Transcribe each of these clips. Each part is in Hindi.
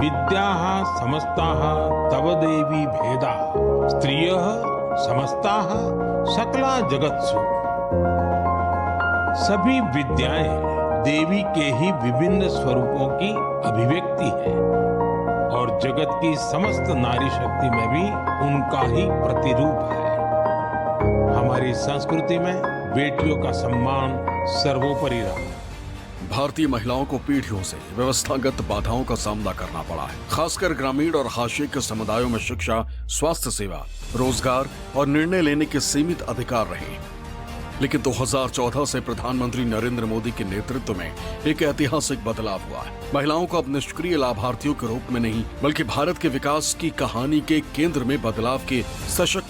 विद्याः समस्ताः तव देवी भेदा स्त्रियः समस्ताः सकला जगत्सु। सभी विद्याएं देवी के ही विभिन्न स्वरूपों की अभिव्यक्ति है और जगत की समस्त नारी शक्ति में भी उनका ही प्रतिरूप है। हमारी संस्कृति में बेटियों का सम्मान सर्वोपरि रहा। भारतीय महिलाओं को पीढ़ियों से व्यवस्थागत बाधाओं का सामना करना पड़ा है। खासकर ग्रामीण और हाशिए के समुदायों में शिक्षा, स्वास्थ्य सेवा, रोजगार और निर्णय लेने के सीमित अधिकार रहे। लेकिन 2014 से प्रधानमंत्री नरेंद्र मोदी के नेतृत्व में एक ऐतिहासिक बदलाव हुआ है। महिलाओं को अब निष्क्रिय लाभार्थियों के रूप में नहीं, बल्कि भारत के विकास की कहानी के केंद्र में बदलाव के सशक्त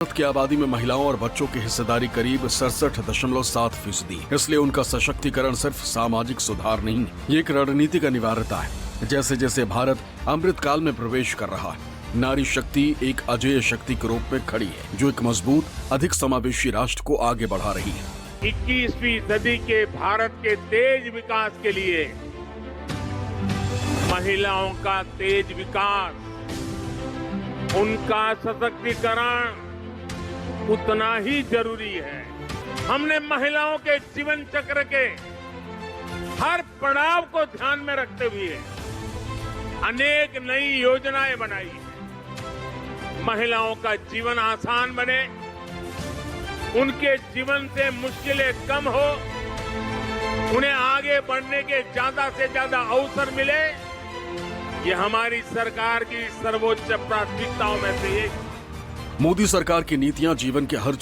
भारत की आबादी में महिलाओं और बच्चों की हिस्सेदारी करीब 67.7%। इसलिए उनका सशक्तिकरण सिर्फ सामाजिक सुधार नहीं, ये एक रणनीतिक अनिवार्यता है। जैसे जैसे भारत अमृत काल में प्रवेश कर रहा है, नारी शक्ति एक अजेय शक्ति के रूप में खड़ी है, जो एक मजबूत, अधिक समावेशी राष्ट्र को आगे बढ़ा रही है। 21वीं सदी के भारत के तेज विकास के लिए महिलाओं का तेज विकास, उनका सशक्तिकरण उतना ही जरूरी है। हमने महिलाओं के जीवन चक्र के हर पड़ाव को ध्यान में रखते हुए अनेक नई योजनाएं बनाई हैं। महिलाओं का जीवन आसान बने, उनके जीवन से मुश्किलें कम हो, उन्हें आगे बढ़ने के ज्यादा से ज्यादा अवसर मिले, ये हमारी सरकार की सर्वोच्च प्राथमिकताओं में से एक। मोदी सरकार की नीतियां जीवन के हर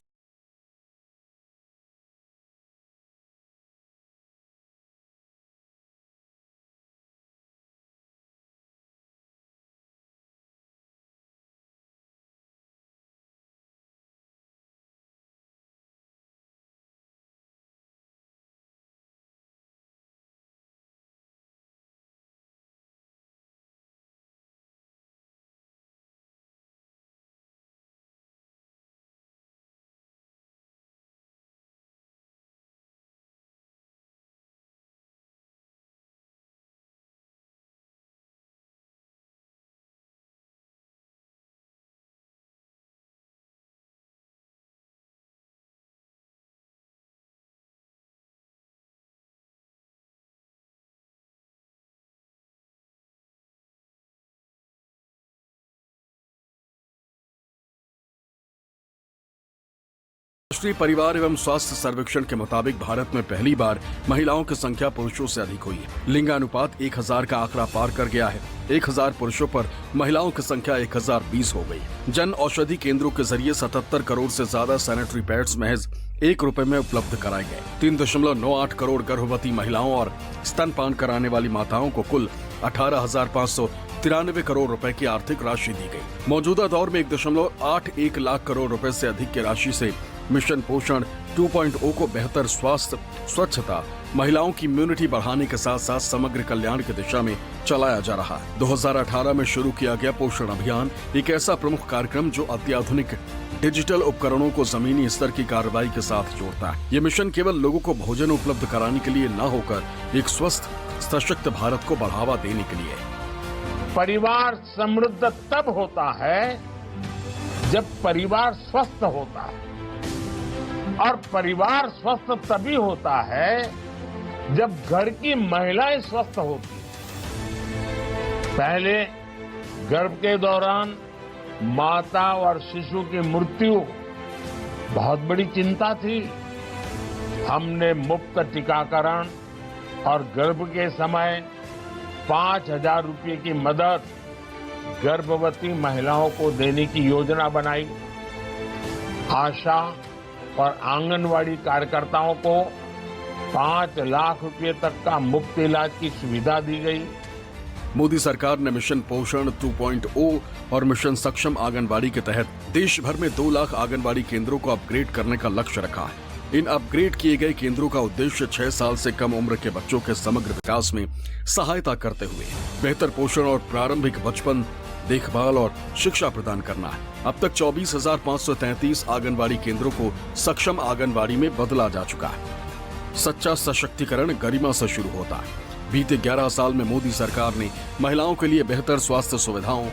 राष्ट्रीय परिवार एवं स्वास्थ्य सर्वेक्षण के मुताबिक भारत में पहली बार महिलाओं की संख्या पुरुषों से अधिक हुई है। लिंगानुपात 1000 का आंकड़ा पार कर गया है। 1000 पुरुषों पर महिलाओं की संख्या 1020 हो गई। जन औषधि केंद्रों के जरिए 77 करोड़ से ज्यादा सैनिटरी पैड्स महज ₹1 में उपलब्ध कराए गए। 3.98 करोड़ गर्भवती महिलाओं और स्तनपान कराने वाली माताओं को कुल 18,593 करोड़ रुपए की आर्थिक राशि दी गई। मौजूदा दौर में 1.81 लाख करोड़ रुपए से अधिक की राशि से मिशन पोषण 2.0 को बेहतर स्वास्थ्य, स्वच्छता, महिलाओं की इम्यूनिटी बढ़ाने के साथ साथ समग्र कल्याण की दिशा में चलाया जा रहा है। 2018 में शुरू किया गया पोषण अभियान एक ऐसा प्रमुख कार्यक्रम जो अत्याधुनिक डिजिटल उपकरणों को जमीनी स्तर की कार्रवाई के साथ जोड़ता है। ये मिशन केवल लोगों को भोजन उपलब्ध कराने के लिए न होकर एक स्वस्थ, सशक्त भारत को बढ़ावा देने के लिए। परिवार समृद्ध तब होता है जब परिवार स्वस्थ होता है, और परिवार स्वस्थ तभी होता है जब घर की महिलाएं स्वस्थ होती हैं। पहले गर्भ के दौरान माता और शिशु की मृत्यु बहुत बड़ी चिंता थी। हमने मुफ्त टीकाकरण और गर्भ के समय 5,000 रुपये की मदद गर्भवती महिलाओं को देने की योजना बनाई। आशा और आंगनवाड़ी कार्यकर्ताओं को 5 लाख रुपए तक का मुफ्त इलाज की सुविधा दी गई। मोदी सरकार ने मिशन पोषण 2.0 और मिशन सक्षम आंगनबाड़ी के तहत देश भर में 2 लाख आंगनबाड़ी केंद्रों को अपग्रेड करने का लक्ष्य रखा है। इन अपग्रेड किए गए केंद्रों का उद्देश्य 6 साल से कम उम्र के बच्चों के समग्र विकास में सहायता करते हुए बेहतर पोषण और प्रारंभिक बचपन देखभाल और शिक्षा प्रदान करना है। अब तक 24,533 आंगनबाड़ी केंद्रों को सक्षम आंगनबाड़ी में बदला जा चुका है। सच्चा सशक्तिकरण गरिमा से शुरू होता है। बीते 11 साल में मोदी सरकार ने महिलाओं के लिए बेहतर स्वास्थ्य सुविधाओं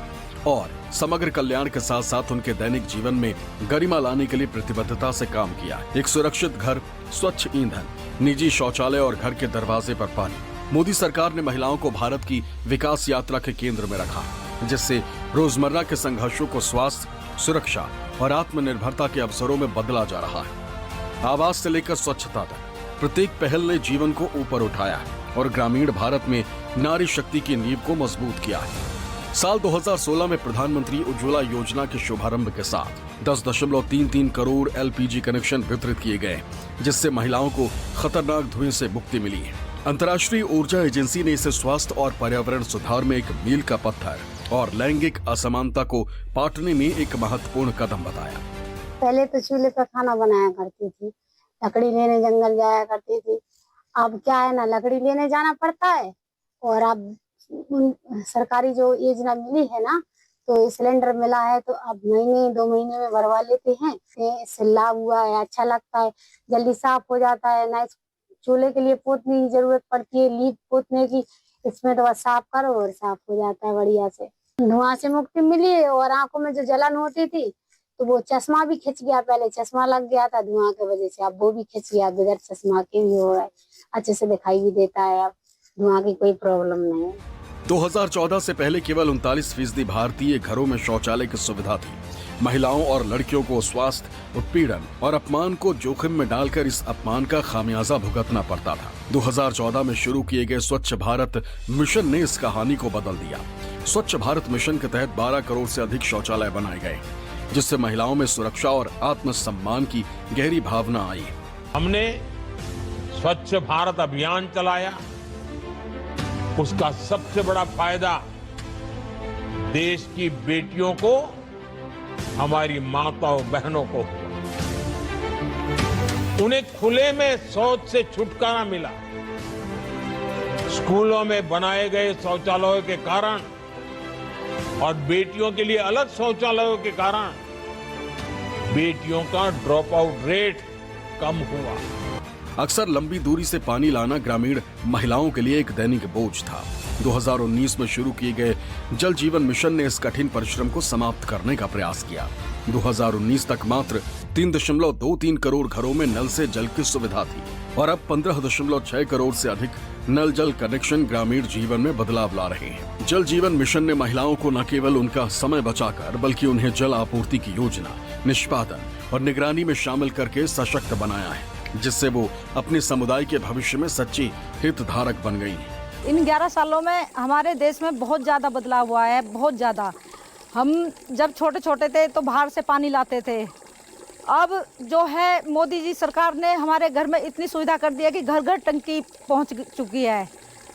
और समग्र कल्याण के साथ साथ उनके दैनिक जीवन में गरिमा लाने के लिए प्रतिबद्धता से काम किया। एक सुरक्षित घर, स्वच्छ ईंधन, निजी शौचालय और घर के दरवाजे पर पानी। मोदी सरकार ने महिलाओं को भारत की विकास यात्रा के केंद्र में रखा, जिससे रोजमर्रा के संघर्षों को स्वास्थ्य, सुरक्षा और आत्मनिर्भरता के अवसरों में बदला जा रहा है। आवास से लेकर स्वच्छता तक प्रत्येक पहल ने जीवन को ऊपर उठाया है और ग्रामीण भारत में नारी शक्ति की नींव को मजबूत किया है। साल 2016 में प्रधानमंत्री उज्ज्वला योजना के शुभारंभ के साथ 10.33 करोड़ LPG कनेक्शन वितरित किए गए, जिससे महिलाओं को खतरनाक धुएं से मुक्ति मिली है। अंतर्राष्ट्रीय ऊर्जा एजेंसी ने इसे स्वास्थ्य और पर्यावरण सुधार में एक मील का पत्थर और लैंगिक असमानता को पाटने में एक महत्वपूर्ण कदम बताया। पहले तो चूल्हे पर खाना बनाया करती थी, लकड़ी लेने जंगल जाया करती थी। अब क्या है ना, लकड़ी लेने जाना पड़ता है और अब सरकारी जो योजना मिली है ना, तो सिलेंडर मिला है तो अब महीने 2 महीने में भरवा लेते हैं। इससे लाभ हुआ है, अच्छा लगता है, जल्दी साफ हो जाता है ना। चूल्हे के लिए पोतने की जरूरत पड़ती है, लीप पोतने की, इसमें तो बस साफ करो और साफ हो जाता है बढ़िया से। धुआं से मुक्ति मिली और आंखों में जो जलन होती थी तो वो चश्मा भी खिंच गया। पहले चश्मा लग गया था धुआं की वजह से, अब वो भी खिंच गया, बगैर चश्मा के भी हो रहा है, अच्छे से दिखाई भी देता है। अब धुआं की कोई प्रॉब्लम नहीं है। 2014 से पहले केवल 39% भारतीय घरों में शौचालय की सुविधा थी। महिलाओं और लड़कियों को स्वास्थ्य, उत्पीड़न और अपमान को जोखिम में डालकर इस अपमान का खामियाजा भुगतना पड़ता था। 2014 में शुरू किए गए स्वच्छ भारत मिशन ने इस कहानी को बदल दिया। स्वच्छ भारत मिशन के तहत 12 करोड़ से अधिक शौचालय बनाए गए, जिससे महिलाओं में सुरक्षा और आत्मसम्मान की गहरी भावना आई। हमने स्वच्छ भारत अभियान चलाया, उसका सबसे बड़ा फायदा देश की बेटियों को, हमारी माताओं बहनों को हुआ। उन्हें खुले में शौच से छुटकारा मिला। स्कूलों में बनाए गए शौचालयों के कारण और बेटियों के लिए अलग शौचालयों के कारण बेटियों का ड्रॉप आउट रेट कम हुआ। अक्सर लंबी दूरी से पानी लाना ग्रामीण महिलाओं के लिए एक दैनिक बोझ था। 2019 में शुरू किए गए जल जीवन मिशन ने इस कठिन परिश्रम को समाप्त करने का प्रयास किया। 2019 तक मात्र 3.23 करोड़ घरों में नल से जल की सुविधा थी और अब 15.6 करोड़ से अधिक नल जल कनेक्शन ग्रामीण जीवन में बदलाव ला रहे हैं। जल जीवन मिशन ने महिलाओं को न केवल उनका समय बचाकर बल्कि उन्हें जल आपूर्ति की योजना, निष्पादन और निगरानी में शामिल करके सशक्त बनाया है, जिससे वो अपने समुदाय के भविष्य में सच्ची हितधारक बन गई हैं। इन 11 सालों में हमारे देश में बहुत ज़्यादा बदलाव हुआ है, बहुत ज़्यादा। हम जब छोटे छोटे थे तो बाहर से पानी लाते थे। अब जो है मोदी जी सरकार ने हमारे घर में इतनी सुविधा कर दी है कि घर घर टंकी पहुंच चुकी है,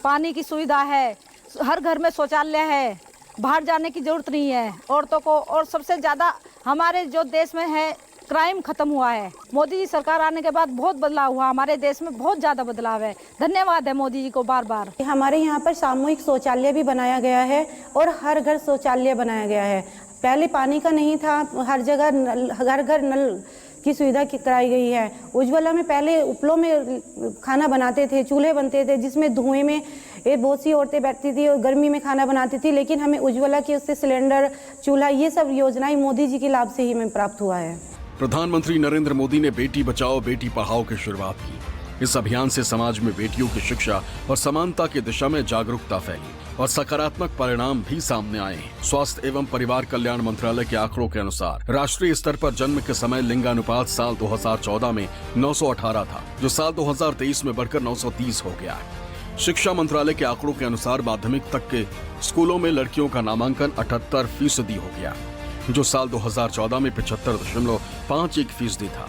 पानी की सुविधा है, हर घर में शौचालय है, बाहर जाने की ज़रूरत नहीं है औरतों को। और सबसे ज़्यादा हमारे जो देश में है क्राइम खत्म हुआ है। मोदी जी सरकार आने के बाद बहुत बदलाव हुआ, हमारे देश में बहुत ज़्यादा बदलाव है। धन्यवाद है मोदी जी को बार बार। हमारे यहाँ पर सामूहिक शौचालय भी बनाया गया है और हर घर शौचालय बनाया गया है। पहले पानी का नहीं था, हर जगह घर घर नल की सुविधा कराई गई है। उज्ज्वला में पहले उपलों में खाना बनाते थे, चूल्हे बनते थे जिसमें धुएं में बहुत सी औरतें बैठती थी और गर्मी में खाना बनाती थी, लेकिन हमें उज्ज्वला की उससे सिलेंडर, चूल्हा, ये सब योजनाएं मोदी जी के लाभ से ही हमें प्राप्त हुआ है। प्रधानमंत्री नरेंद्र मोदी ने बेटी बचाओ बेटी पढ़ाओ की शुरुआत की। इस अभियान से समाज में बेटियों की शिक्षा और समानता की दिशा में जागरूकता फैली और सकारात्मक परिणाम भी सामने आए हैं। स्वास्थ्य एवं परिवार कल्याण मंत्रालय के आंकड़ों के अनुसार राष्ट्रीय स्तर पर जन्म के समय लिंगानुपात साल 2014 में 918 था, जो साल 2023 में बढ़कर 930 हो गया है। शिक्षा मंत्रालय के आंकड़ों के अनुसार माध्यमिक तक के स्कूलों में लड़कियों का नामांकन 78% हो गया, जो साल 2014 में 75.51% था।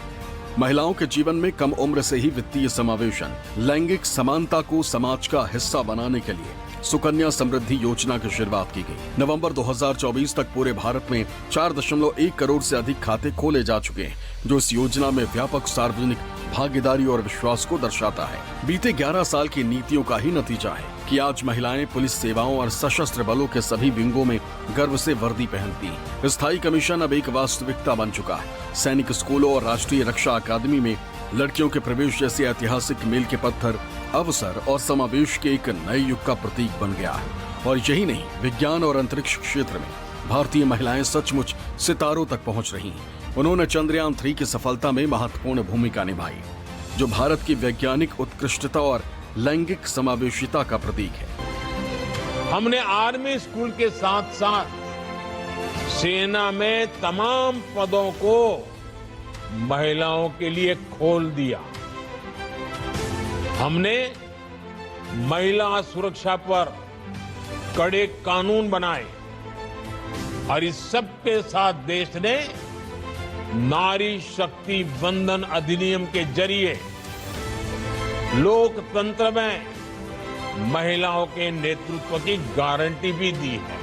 महिलाओं के जीवन में कम उम्र से ही वित्तीय समावेशन, लैंगिक समानता को समाज का हिस्सा बनाने के लिए सुकन्या समृद्धि योजना की शुरुआत की गई। नवंबर 2024 तक पूरे भारत में 4.1 करोड़ से अधिक खाते खोले जा चुके हैं, जो इस योजना में व्यापक सार्वजनिक भागीदारी और विश्वास को दर्शाता है। बीते 11 साल की नीतियों का ही नतीजा है कि आज महिलाएं पुलिस सेवाओं और सशस्त्र बलों के सभी विंगों में गर्व से वर्दी पहनती हैं। स्थायी कमीशन अब एक वास्तविकता बन चुका है। सैनिक स्कूलों और राष्ट्रीय रक्षा अकादमी में लड़कियों के प्रवेश जैसे ऐतिहासिक मील के पत्थर अवसर और समावेश के एक नए युग का प्रतीक बन गया है। और यही नहीं, विज्ञान और अंतरिक्ष क्षेत्र में भारतीय महिलाएं सचमुच सितारों तक पहुंच रही हैं। उन्होंने चंद्रयान 3 की सफलता में महत्वपूर्ण भूमिका निभाई, जो भारत की वैज्ञानिक उत्कृष्टता और लैंगिक समावेशिता का प्रतीक है। हमने आर्मी स्कूल के साथ साथ सेना में तमाम पदों को महिलाओं के लिए खोल दिया। हमने महिला सुरक्षा पर कड़े कानून बनाए और इस सब के साथ देश ने नारी शक्ति वंदन अधिनियम के जरिए लोकतंत्र में महिलाओं के नेतृत्व की गारंटी भी दी है।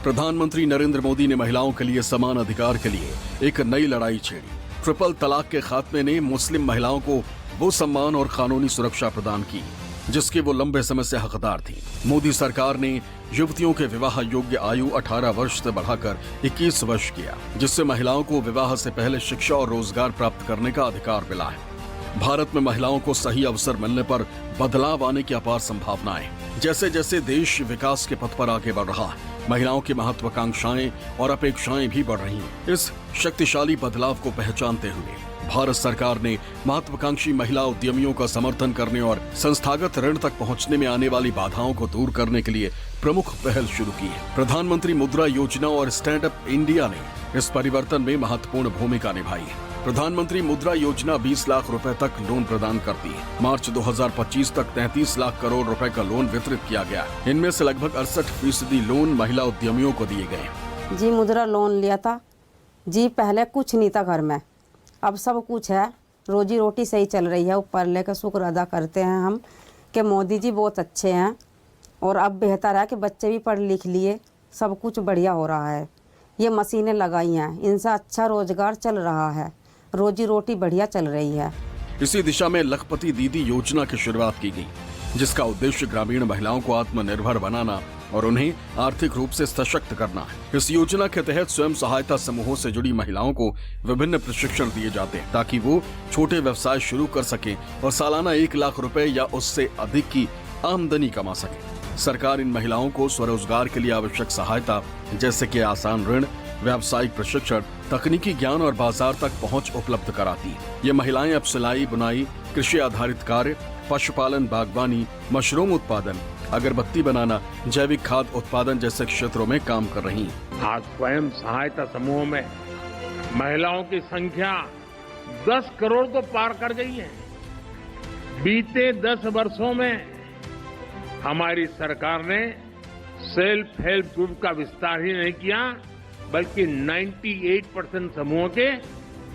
प्रधानमंत्री नरेंद्र मोदी ने महिलाओं के लिए समान अधिकार के लिए एक नई लड़ाई छेड़ी। ट्रिपल तलाक के खात्मे ने मुस्लिम महिलाओं को वो सम्मान और कानूनी सुरक्षा प्रदान की जिसके वो लंबे समय से हकदार थी। मोदी सरकार ने युवतियों के विवाह योग्य आयु 18 वर्ष से बढ़ाकर 21 वर्ष किया, जिससे महिलाओं को विवाह से पहले शिक्षा और रोजगार प्राप्त करने का अधिकार मिला है। भारत में महिलाओं को सही अवसर मिलने पर बदलाव आने की अपार संभावनाएं। जैसे जैसे देश विकास के पथ पर आगे बढ़ रहा है, महिलाओं की महत्वाकांक्षाएं और अपेक्षाएं भी बढ़ रही हैं। इस शक्तिशाली बदलाव को पहचानते हुए भारत सरकार ने महत्वाकांक्षी महिला उद्यमियों का समर्थन करने और संस्थागत ऋण तक पहुंचने में आने वाली बाधाओं को दूर करने के लिए प्रमुख पहल शुरू की है। प्रधानमंत्री मुद्रा योजना और स्टैंड अप इंडिया ने इस परिवर्तन में महत्वपूर्ण भूमिका निभाई है। प्रधानमंत्री मुद्रा योजना 20 लाख रुपए तक लोन प्रदान करती है। मार्च 2025 तक 33 लाख करोड़ रुपए का लोन वितरित किया गया। इनमें से लगभग 68% लोन महिला उद्यमियों को दिए गए। जी मुद्रा लोन लिया था जी, पहले कुछ नहीं था घर में, अब सब कुछ है। रोजी रोटी सही चल रही है। ऊपर लेकर शुक्र अदा करते हैं हम कि मोदी जी बहुत अच्छे हैं और अब बेहतर है कि बच्चे भी पढ़ लिख लिए, सब कुछ बढ़िया हो रहा है। ये मशीनें लगाई हैं, इनसे अच्छा रोजगार चल रहा है, रोजी रोटी बढ़िया चल रही है। इसी दिशा में लखपति दीदी योजना की शुरुआत की गई, जिसका उद्देश्य ग्रामीण महिलाओं को आत्मनिर्भर बनाना और उन्हें आर्थिक रूप से सशक्त करना है। इस योजना के तहत स्वयं सहायता समूहों से जुड़ी महिलाओं को विभिन्न प्रशिक्षण दिए जाते हैं ताकि वो छोटे व्यवसाय शुरू कर सकें और सालाना 1 लाख रुपए या उससे अधिक की आमदनी कमा सकें। सरकार इन महिलाओं को स्वरोजगार के लिए आवश्यक सहायता जैसे कि आसान ऋण, व्यावसायिक प्रशिक्षण, तकनीकी ज्ञान और बाजार तक पहुंच उपलब्ध कराती है। ये महिलाएं अब सिलाई, बुनाई, कृषि आधारित कार्य, पशुपालन, बागवानी, मशरूम उत्पादन, अगरबत्ती बनाना, जैविक खाद उत्पादन जैसे क्षेत्रों में काम कर रही हैं। आज स्वयं सहायता समूहों में महिलाओं की संख्या 10 करोड़ तो पार कर गई है। बीते 10 वर्षों में हमारी सरकार ने सेल्फ हेल्प ग्रुप का विस्तार ही नहीं किया, बल्कि 98% समूहों के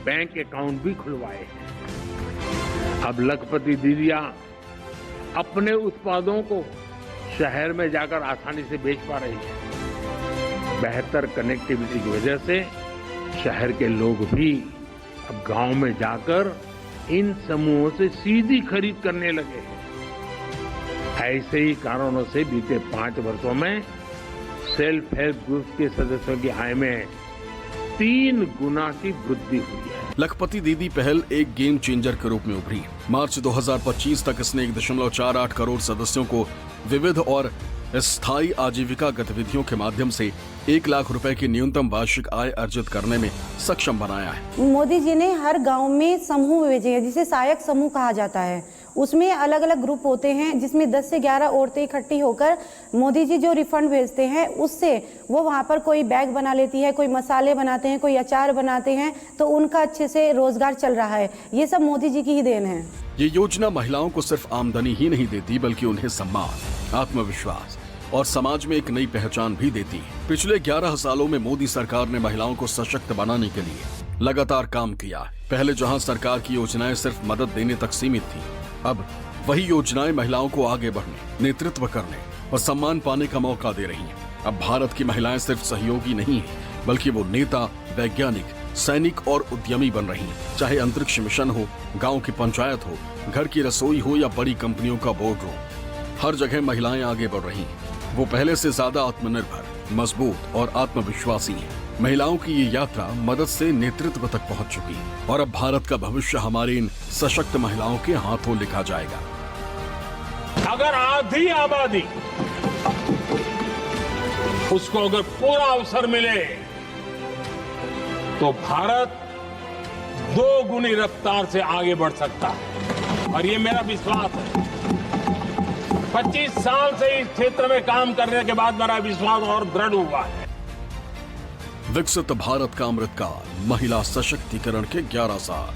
बैंक अकाउंट भी खुलवाए हैं। अब लखपति दीदियां अपने उत्पादों को शहर में जाकर आसानी से बेच पा रही है। बेहतर कनेक्टिविटी की वजह से शहर के लोग भी अब गांव में जाकर इन समूहों से सीधी खरीद करने लगे हैं। ऐसे ही कारणों से बीते 5 वर्षों में सेल्फ हेल्प ग्रुप के सदस्यों की आय में 3 गुना की वृद्धि हुई है। लखपति दीदी पहल एक गेम चेंजर के रूप में उभरी। मार्च 2025 तक इसने 1.48 करोड़ सदस्यों को विविध और स्थायी आजीविका गतिविधियों के माध्यम से 1 लाख रुपए की न्यूनतम वार्षिक आय अर्जित करने में सक्षम बनाया है। मोदी जी ने हर गांव में समूह भेजे हैं, जिसे सहायक समूह कहा जाता है। उसमें अलग अलग ग्रुप होते हैं, जिसमें 10 से 11 औरतें इकट्ठी होकर मोदी जी जो रिफंड भेजते हैं उससे वो वहाँ पर कोई बैग बना लेती है, कोई मसाले बनाते हैं, कोई अचार बनाते हैं, तो उनका अच्छे से रोजगार चल रहा है। ये सब मोदी जी की ही देन है। ये योजना महिलाओं को सिर्फ आमदनी ही नहीं देती, बल्कि उन्हें सम्मान, आत्मविश्वास और समाज में एक नई पहचान भी देती है। पिछले 11 सालों में मोदी सरकार ने महिलाओं को सशक्त बनाने के लिए लगातार काम किया। पहले जहां सरकार की योजनाएं सिर्फ मदद देने तक सीमित थी, अब वही योजनाएं महिलाओं को आगे बढ़ने, नेतृत्व करने और सम्मान पाने का मौका दे रही हैं। अब भारत की महिलाएं सिर्फ सहयोगी नहीं हैं, बल्कि वो नेता, वैज्ञानिक, सैनिक और उद्यमी बन रही हैं। चाहे अंतरिक्ष मिशन हो, गांव की पंचायत हो, घर की रसोई हो या बड़ी कंपनियों का बोर्ड रूम, हर जगह महिलाएं आगे बढ़ रही हैं। वो पहले से ज्यादा आत्मनिर्भर, मजबूत और आत्मविश्वासी हैं। महिलाओं की ये यात्रा मदद से नेतृत्व तक पहुंच चुकी है और अब भारत का भविष्य हमारे इन सशक्त महिलाओं के हाथों लिखा जाएगा। अगर आधी आबादी उसको अगर पूरा अवसर मिले तो भारत 2 गुनी रफ्तार से आगे बढ़ सकता है और ये मेरा विश्वास है। 25 साल से इस क्षेत्र में काम करने के बाद मेरा विश्वास और दृढ़ हुआ है। विकसित भारत का अमृतकाल, महिला सशक्तिकरण के 11 साल।